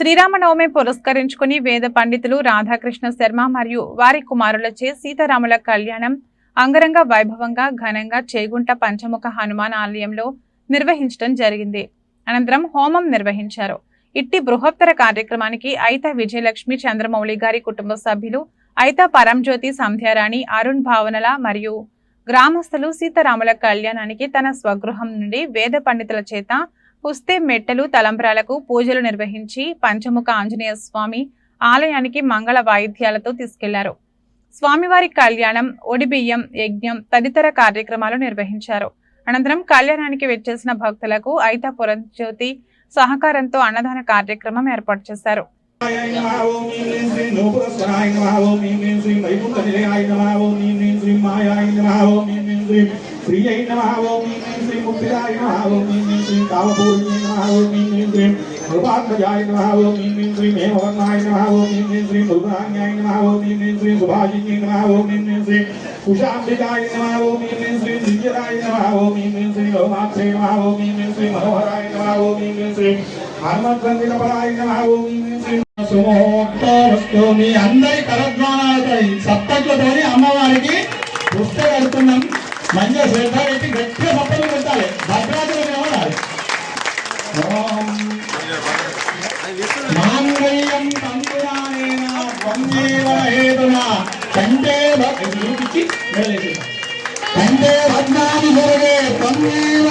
శ్రీరామనవమి పురస్కరించుకుని వేద పండితులు రాధాకృష్ణ శర్మ మరియు వారి కుమారులచే సీతారాముల కళ్యాణం అంగరంగ వైభవంగా ఘనంగా చేగుంట పంచముఖ హనుమాన్ ఆలయంలో నిర్వహించడం జరిగింది. అనంతరం హోమం నిర్వహించారు. ఇట్టి బృహత్తర కార్యక్రమానికి ఐత విజయలక్ష్మి చంద్రమౌళి గారి కుటుంబ సభ్యులు, ఐత పరంజ్యోతి సంధ్యారాణి, అరుణ్ భావనల మరియు గ్రామస్తులు సీతారాముల కళ్యాణానికి తన స్వగృహం నుండి వేద పండితుల చేత పుస్తే మెట్టెలు తలంబ్రాలకు పూజలు నిర్వహించి పంచముఖ ఆంజనేయ స్వామి ఆలయానికి మంగళ వాయిద్యాలతో తీసుకెళ్లారు. స్వామివారి కళ్యాణం, ఒడిబియ్యం, యజ్ఞం తదితర కార్యక్రమాలు నిర్వహించారు. అనంతరం కళ్యాణానికి వచ్చేసిన భక్తులకు ఐత పురంజ్యోతి సహకారంతో అన్నదాన కార్యక్రమం ఏర్పాటు చేశారు. श्रीयै नमः ओम श्री मुक्तिदाय नमः ओम श्री कामपूर्णिये नमः ओम श्री रूपात्मजाय नमः ओम श्री मेघवर्णाय नमः ओम श्री मुरुगान्याय नमः ओम श्री सुभाषिन्ये नमः ओम श्री कुशाम्बिकाय नमः ओम श्री दिव्यराय नमः ओम श्री लोमाक्षे नमः ओम श्री मनोहराय नमः ओम श्री हनुमद्वन्द्विनपराय नमः ओम श्री सुमोक्तोऽस्तु మీ అందరి కరద్వానాలతో సప్తకులతోని అమ్మవారికి పుస్తక కడుతున్నాం. మంచిగా శ్రద్ధ పెట్టి గట్టిగా సప్పలు పెట్టాలి. భద్రాచలం ఏమన్నారు? మాంగళ్యం తంతునానేన త్వమేవ హేతునా కంటే కంటే భద్నాని మురగే త్వమేవ